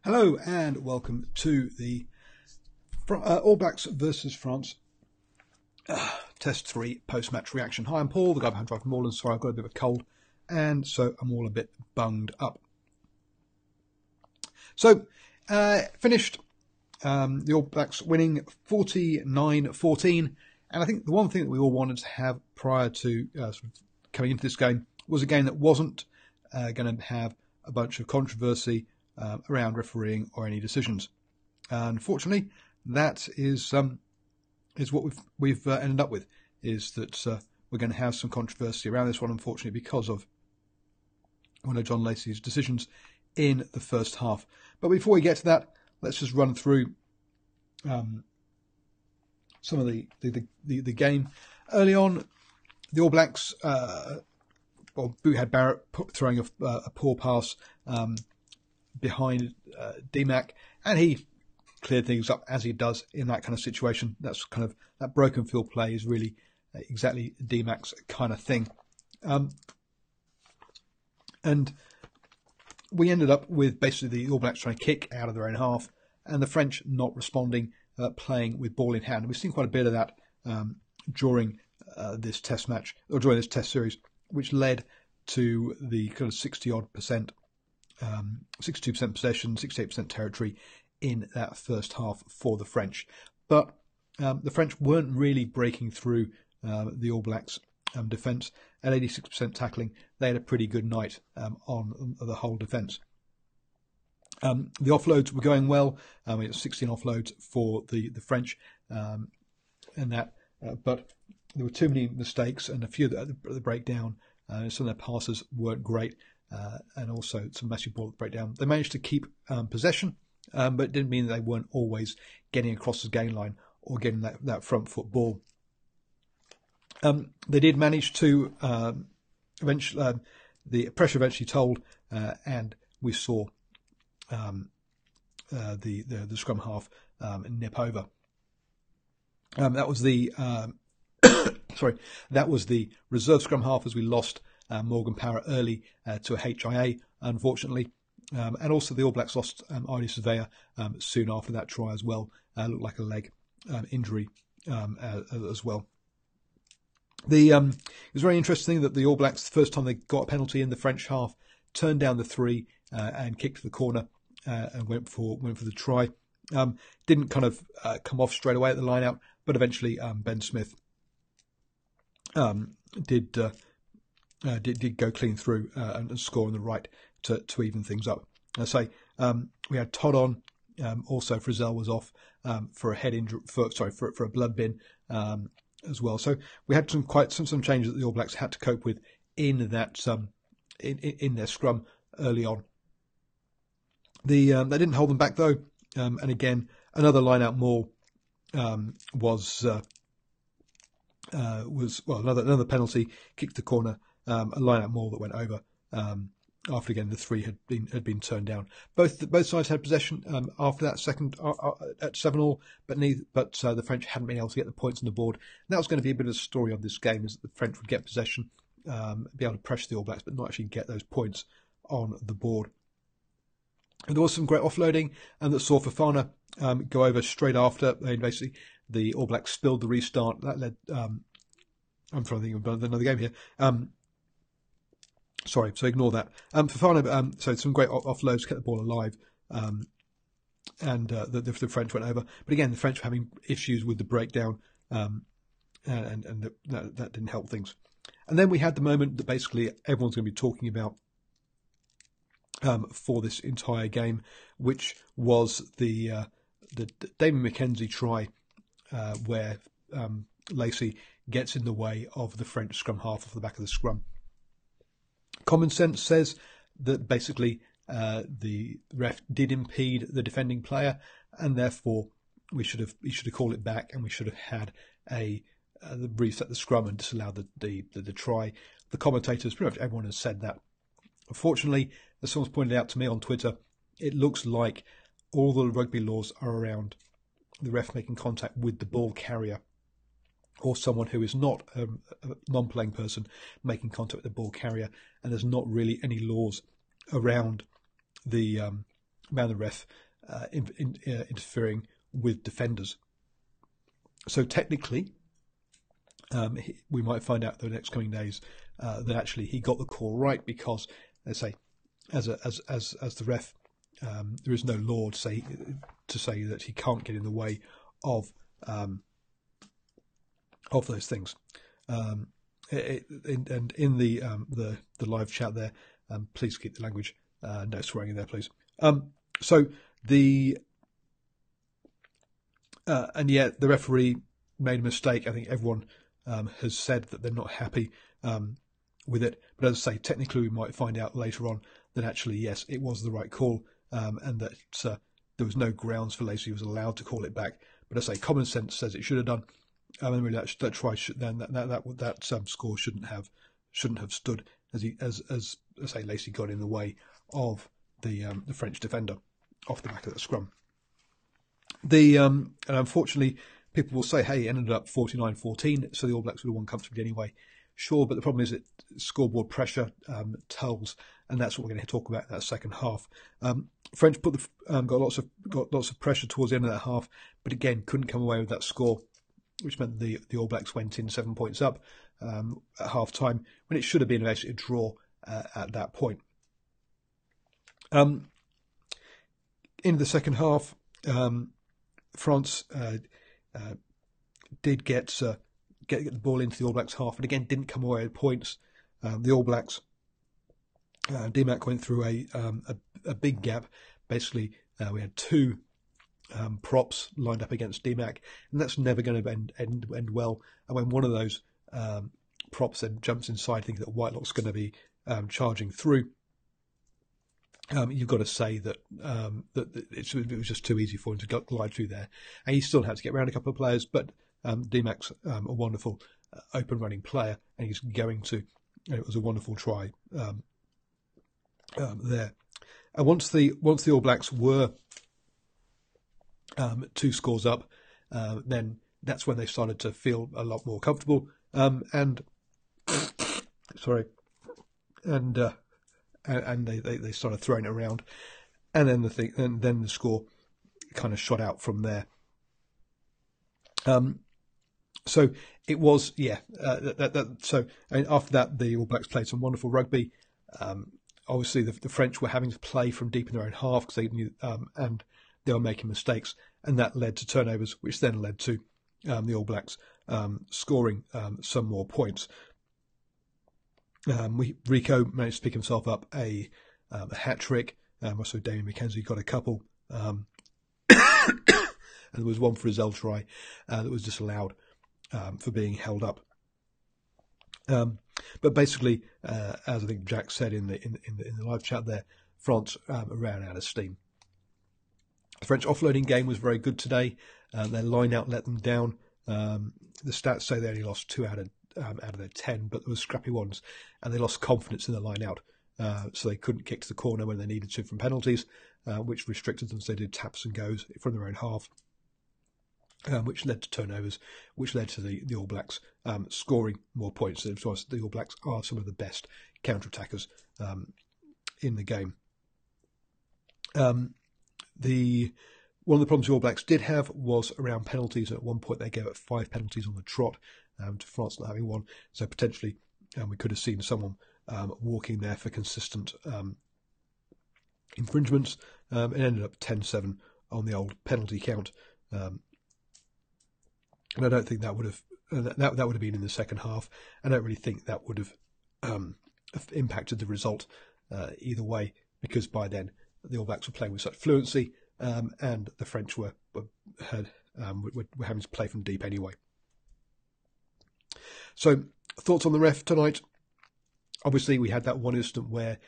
Hello and welcome to the All Blacks versus France Test 3 post-match reaction. Hi, I'm Paul, the guy behind DrivingMaul, and sorry, I've got a bit of a cold, and so I'm all a bit bunged up. So, finished the All Blacks winning 49-14, and I think the one thing that we all wanted to have prior to sort of coming into this game was a game that wasn't going to have a bunch of controversy around refereeing or any decisions. Unfortunately, that is what we've ended up with. Is that we're going to have some controversy around this one, unfortunately, because of one of John Lacey's decisions in the first half. But before we get to that, let's just run through some of the game. Early on, the All Blacks, had Barrett throwing a poor pass behind D-Mac, and he cleared things up as he does in that kind of situation. That's kind of, that broken field play is really exactly D-Mac's kind of thing. And we ended up with basically the All Blacks trying to kick out of their own half and the French not responding, playing with ball in hand. We've seen quite a bit of that during this test match, or during this test series, which led to the kind of 60-odd%, 62% possession, 68% territory in that first half for the French. But the French weren't really breaking through the All Blacks' defence. At 86% tackling, they had a pretty good night on the whole defence. The offloads were going well. We had 16 offloads for the French, and that, but there were too many mistakes and a few at the breakdown. Some of their passes weren't great, and also some messy ball at the breakdown. They managed to keep possession, but it didn't mean that they weren't always getting across the gain line or getting that front foot ball. They did manage to eventually, the pressure eventually told, and we saw the scrum half nip over. That was the that was the reserve scrum half, as we lost Morgan Power early to a HIA, unfortunately. And also the All Blacks lost Arnie Surveyor soon after that try as well. Looked like a leg injury as well. It was very interesting that the All Blacks, the first time they got a penalty in the French half, turned down the three and kicked to the corner and went for the try. Didn't kind of come off straight away at the line out, but eventually Ben Smith did go clean through and score on the right to even things up. I say we had Todd on. Also, Frizzell was off for a head injury, for a blood bin as well. So we had some changes that the All Blacks had to cope with in that in their scrum early on. They didn't hold them back though, and again another line out maul was another penalty, kicked the corner, a line out maul that went over. After again the three had been turned down. Both sides had possession after that second at 7-all, but the French hadn't been able to get the points on the board. And that was going to be a bit of the story of this game, is that the French would get possession, be able to pressure the All Blacks, but not actually get those points on the board. And there was some great offloading, and that saw Fofana go over straight after. Basically, the All Blacks spilled the restart. That led. I'm trying to think of another game here. Sorry, so ignore that. Fofana, so some great offloads, kept the ball alive, and the French went over. But again, the French were having issues with the breakdown, and that didn't help things. And then we had the moment that basically everyone's going to be talking about for this entire game, which was the Damien McKenzie try, where Lacey gets in the way of the French scrum half off the back of the scrum. Common sense says that basically the ref did impede the defending player, and therefore we should have called it back, and we should have had reset the scrum and disallowed the try. The commentators, pretty much everyone has said that. Unfortunately, as someone's pointed out to me on Twitter, it looks like all the rugby laws are around the ref making contact with the ball carrier, or someone who is not a non-playing person making contact with the ball carrier, and there's not really any laws around the the ref interfering with defenders. So technically, we might find out in the next coming days that actually he got the call right, because, let's say, as the ref, there is no law to say that he can't get in the way of those things. And in the live chat there, please keep the language, no swearing in there, please. So and yet the referee made a mistake. I think everyone has said that they're not happy with it. But as I say, technically we might find out later on that actually, yes, it was the right call, and that there was no grounds for Lacey was allowed to call it back. But as I say, common sense says it should have done. And really that try then that score shouldn't have stood, as I say, Lacey got in the way of the French defender off the back of that scrum. And unfortunately, people will say, hey, it ended up 49-14, so the All Blacks would have won comfortably anyway. Sure, but the problem is that scoreboard pressure tells, and that's what we're going to talk about in that second half. French got lots of pressure towards the end of that half, but again couldn't come away with that score, which meant the All Blacks went in 7 points up at half time, when it should have been actually a draw at that point. In the second half, France did get the ball into the All Blacks half, and again didn't come away with points. The All Blacks, DMAC went through a big gap. Basically, we had two props lined up against DMAC, and that's never going to end well. And when one of those props then jumps inside, thinking that Whitelock's going to be charging through, you've got to say that it was just too easy for him to glide through there, and he still had to get around a couple of players. But DMAC's a wonderful open running player, and he's going to. And it was a wonderful try there. And once the All Blacks were 2 scores up, then that's when they started to feel a lot more comfortable. And they started throwing it around, and then the score kind of shot out from there. So it was, so after that, the All Blacks played some wonderful rugby. Obviously, the French were having to play from deep in their own half because they knew, and they were making mistakes, and that led to turnovers, which then led to the All Blacks scoring some more points. Rico managed to pick himself up a hat trick. Also, Damien McKenzie got a couple, and there was one for his L try that was disallowed for being held up. But basically, as I think Jack said in the live chat there, France ran out of steam. The French offloading game was very good today. Their line out let them down. The stats say they only lost 2 out of their 10, but there were scrappy ones, and they lost confidence in the line out. So they couldn't kick to the corner when they needed to from penalties, which restricted them. So they did taps and goes from their own half, which led to turnovers, which led to the All Blacks scoring more points. Of course, the All Blacks are some of the best counter-attackers in the game. One of the problems the All Blacks did have was around penalties. At one point, they gave up 5 penalties on the trot to France not having one. So potentially, we could have seen someone walking there for consistent infringements. It ended up 10-7 on the old penalty count. And I don't think that would have that would have been in the second half. I don't really think that would have impacted the result either way, because by then the All Blacks were playing with such fluency, and the French were having to play from deep anyway. So, thoughts on the ref tonight? Obviously, we had that one instant where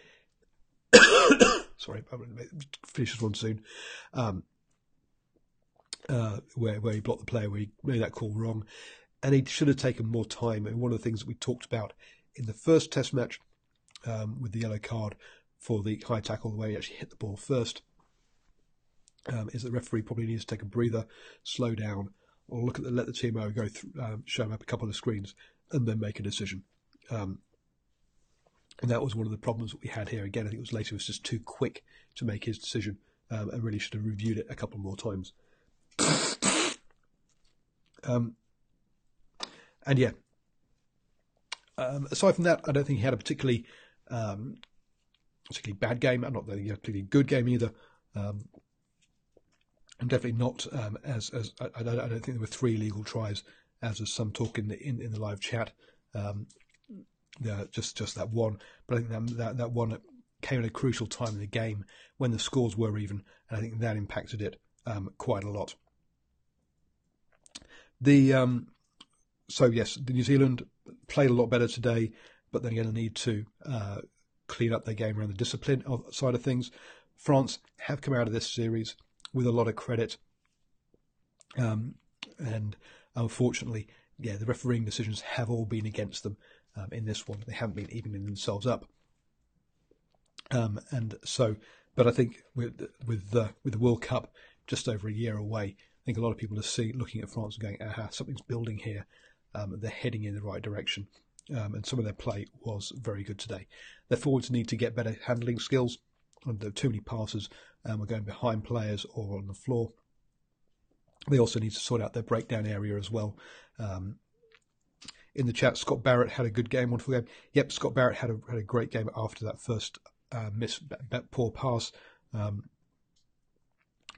sorry, I'm going to finish this one soon. Where he blocked the player, where he made that call wrong, and he should have taken more time. And one of the things that we talked about in the first Test match with the yellow card for the high tackle, the way he actually hit the ball first, is the referee probably needs to take a breather, slow down, or let the TMO go through, show him up a couple of screens, and then make a decision. And that was one of the problems that we had here. Again, I think it was Lacey was just too quick to make his decision. I really should have reviewed it a couple more times. And yeah, aside from that, I don't think he had a particularly bad game. Not that he had a particularly good game either. And definitely not as I don't think there were 3 illegal tries, as was some talk in the live chat. Just that one, but I think that one came at a crucial time in the game when the scores were even, and I think that impacted it quite a lot. So yes, the New Zealand played a lot better today, but they're going to need to clean up their game around the discipline side of things. France have come out of this series with a lot of credit, and unfortunately, the refereeing decisions have all been against them in this one. They haven't been evening themselves up, and so. But I think with the World Cup just over a year away, I think a lot of people are looking at France and going, "Aha, something's building here." They're heading in the right direction, and some of their play was very good today. Their forwards need to get better handling skills. And there are too many passes were going behind players or on the floor. They also need to sort out their breakdown area as well. In the chat, Scott Barrett had a good game, wonderful game. Yep, Scott Barrett had a great game after that first poor pass.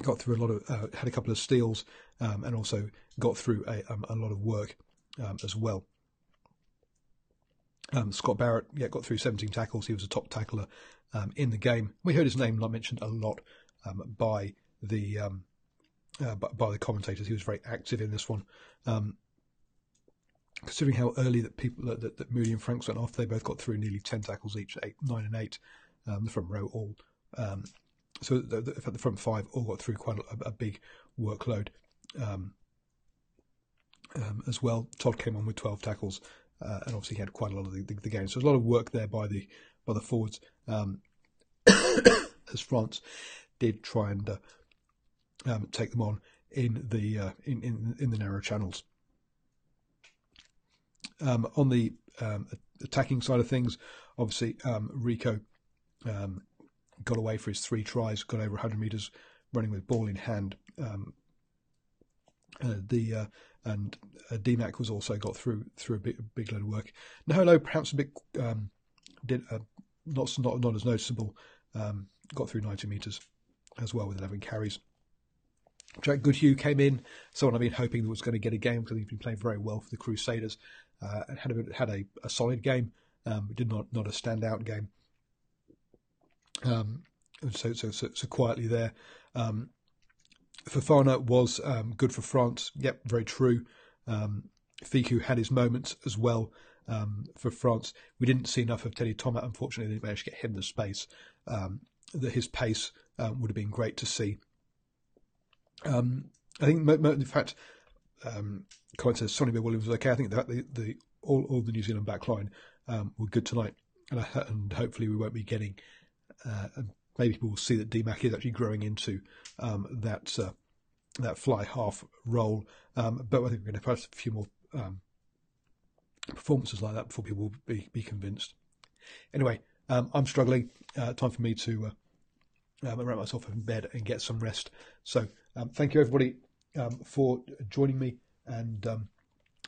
Got through a lot of, had a couple of steals, and also got through a lot of work as well. Scott Barrett, got through 17 tackles. He was a top tackler in the game. We heard his name mentioned a lot by the commentators. He was very active in this one. Considering how early that Moody and Franks went off, they both got through nearly 10 tackles each, 9 and 8. The front row all. So the front 5 all got through quite a big workload as well. Todd came on with 12 tackles, and obviously he had quite a lot of the game. So there's a lot of work there by the forwards, as France did try and take them on in the narrow channels. On the attacking side of things, obviously Rico got away for his 3 tries, got over 100 metres running with ball in hand. And DMAC was also got through a big load of work. Naholo perhaps a bit not as noticeable. Got through 90 metres as well with 11 carries. Jack Goodhue came in, someone I've been hoping that was going to get a game because he's been playing very well for the Crusaders, and had a solid game, did not a standout game. So quietly there. Fofana was good for France. Yep, very true. Fiku had his moments as well for France. We didn't see enough of Teddy Thomas. Unfortunately, they didn't manage to get him the space. His pace would have been great to see. I think, in fact, Colin says Sonny Bill Williams was okay. I think that all the New Zealand backline were good tonight, and hopefully we won't be getting. Maybe people will see that DMAC is actually growing into that fly half role. But I think we're going to have a few more performances like that before people will be convinced. Anyway, I'm struggling. Time for me to wrap myself in bed and get some rest. So thank you everybody for joining me, and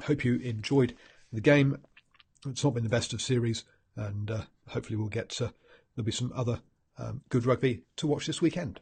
hope you enjoyed the game. It's not been the best of series, and hopefully we'll get there'll be some other good rugby to watch this weekend.